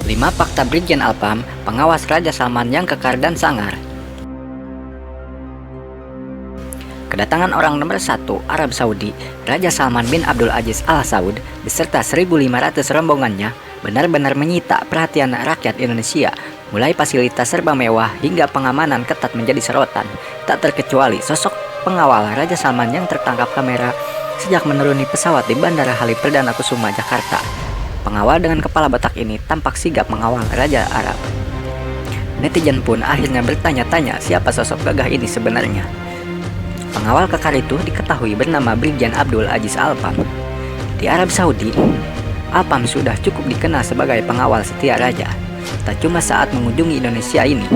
5 fakta Brigjen Alpam, pengawas Raja Salman yang kekar dan sangar. Kedatangan orang nomor 1 Arab Saudi, Raja Salman bin Abdul Aziz Al Saud, beserta 1.500 rombongannya, benar-benar menyita perhatian rakyat Indonesia. Mulai fasilitas serba mewah hingga pengamanan ketat menjadi sorotan, tak terkecuali sosok pengawal Raja Salman yang tertangkap kamera sejak menuruni pesawat di Bandara Halim Perdana Kusuma, Jakarta. Pengawal dengan kepala botak ini tampak sigap mengawal Raja Arab. Netizen pun akhirnya bertanya-tanya siapa sosok gagah ini sebenarnya. Pengawal kekar itu diketahui bernama Brigjen Abdul Aziz Alpam. Di Arab Saudi, Alpam sudah cukup dikenal sebagai pengawal setia raja. Tak cuma saat mengunjungi Indonesia ini,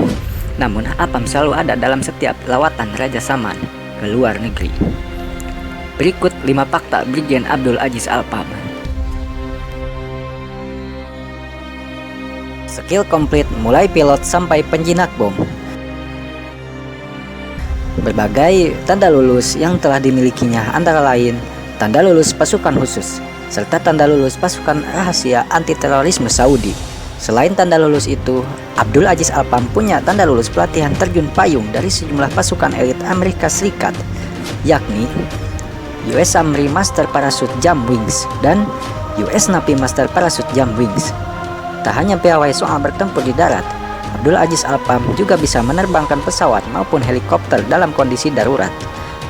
namun Alpam selalu ada dalam setiap lawatan Raja Salman ke luar negeri. Berikut 5 fakta Brigjen Abdul Aziz Alpam. Skill komplit mulai pilot sampai penjinak bom. Berbagai tanda lulus yang telah dimilikinya antara lain tanda lulus pasukan khusus serta tanda lulus pasukan rahasia anti terorisme Saudi. Selain tanda lulus itu, Abdul Aziz Alpam punya tanda lulus pelatihan terjun payung dari sejumlah pasukan elit Amerika Serikat, yakni US Army Master Parachute Jump Wings dan US Navy Master Parachute Jump Wings. Tak hanya piawai soal bertempur di darat, Abdul Aziz Alpam juga bisa menerbangkan pesawat maupun helikopter dalam kondisi darurat.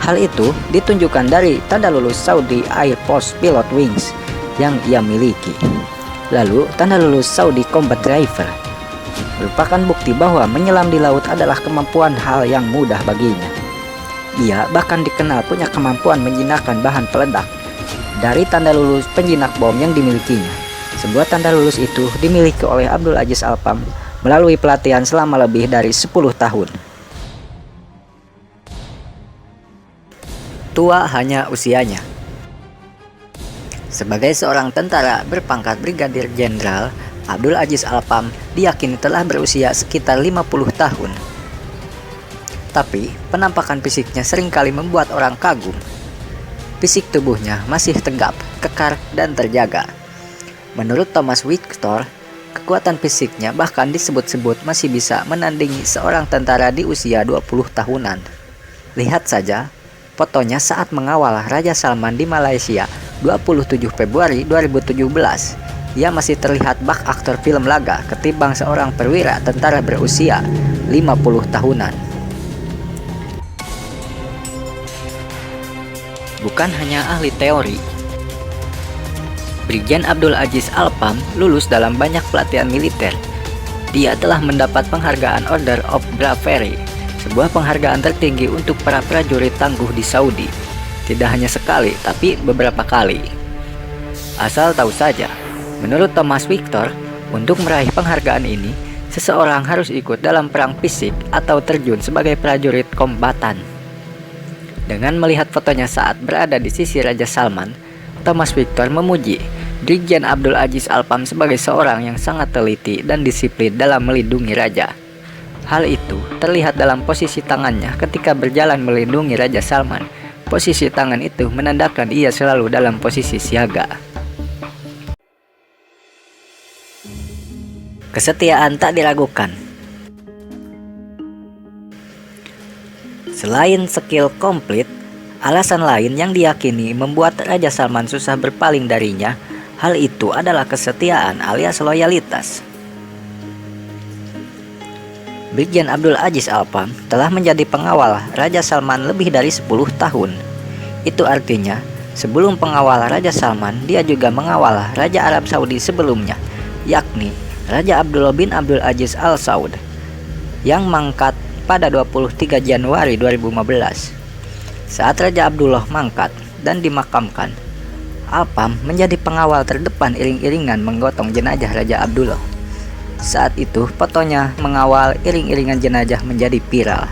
Hal itu ditunjukkan dari tanda lulus Saudi Air Force Pilot Wings yang ia miliki. Lalu, tanda lulus Saudi Combat Driver merupakan bukti bahwa menyelam di laut adalah kemampuan hal yang mudah baginya. Ia bahkan dikenal punya kemampuan menjinakkan bahan peledak dari tanda lulus penjinak bom yang dimilikinya. Sebuah tanda lulus itu dimiliki oleh Abdul Aziz Alpam melalui pelatihan selama lebih dari 10 tahun. Tua hanya usianya. Sebagai seorang tentara berpangkat Brigadir Jenderal, Abdul Aziz Alpam diyakini telah berusia sekitar 50 tahun. Tapi, penampakan fisiknya seringkali membuat orang kagum. Fisik tubuhnya masih tegap, kekar, dan terjaga. Menurut Thomas Victor, kekuatan fisiknya bahkan disebut-sebut masih bisa menandingi seorang tentara di usia 20 tahunan. Lihat saja fotonya saat mengawal Raja Salman di Malaysia 27 Februari 2017. Ia masih terlihat bak aktor film laga ketimbang seorang perwira tentara berusia 50 tahunan. Bukan hanya ahli teori, Brigjen Abdul Aziz Alpam lulus dalam banyak pelatihan militer. Dia telah mendapat penghargaan Order of Bravery, sebuah penghargaan tertinggi untuk para prajurit tangguh di Saudi. Tidak hanya sekali, tapi beberapa kali. Asal tahu saja, menurut Thomas Victor, untuk meraih penghargaan ini, seseorang harus ikut dalam perang fisik atau terjun sebagai prajurit kombatan. Dengan melihat fotonya saat berada di sisi Raja Salman, Thomas Victor memuji Brigjen Abdul Aziz Alpam sebagai seorang yang sangat teliti dan disiplin dalam melindungi raja. Hal itu terlihat dalam posisi tangannya ketika berjalan melindungi Raja Salman. Posisi tangan itu menandakan ia selalu dalam posisi siaga. Kesetiaan tak diragukan. Selain skill komplit, alasan lain yang diyakini membuat Raja Salman susah berpaling darinya, hal itu adalah kesetiaan alias loyalitas. Brigjen Abdul Aziz Alpam telah menjadi pengawal Raja Salman lebih dari 10 tahun. Itu artinya, sebelum pengawal Raja Salman, dia juga mengawal Raja Arab Saudi sebelumnya, yakni Raja Abdullah bin Abdul Aziz Al Saud, yang mangkat pada 23 Januari 2015. Saat Raja Abdullah mangkat dan dimakamkan, Alpam menjadi pengawal terdepan iring-iringan menggotong jenazah Raja Abdullah. Saat itu fotonya mengawal iring-iringan jenazah menjadi viral.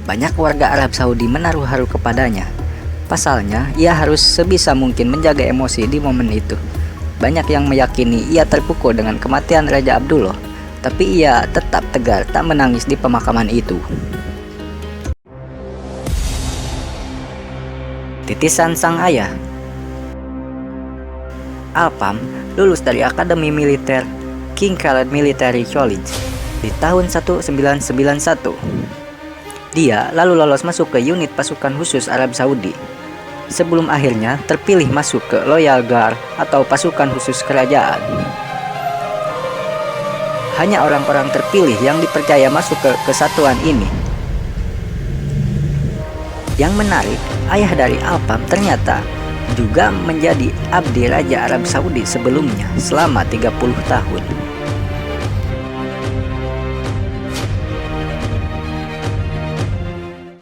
Banyak warga Arab Saudi menaruh haru kepadanya. Pasalnya, ia harus sebisa mungkin menjaga emosi di momen itu. Banyak yang meyakini ia terpukul dengan kematian Raja Abdullah, tapi ia tetap tegar tak menangis di pemakaman itu. Titisan sang ayah. Alpam lulus dari Akademi Militer King Khalid Military College di tahun 1991. Dia lalu lolos masuk ke unit pasukan khusus Arab Saudi, sebelum akhirnya terpilih masuk ke Royal Guard atau pasukan khusus kerajaan. Hanya orang-orang terpilih yang dipercaya masuk ke kesatuan ini. Yang menarik, ayah dari Alpam ternyata juga menjadi abdi Raja Arab Saudi sebelumnya selama 30 tahun.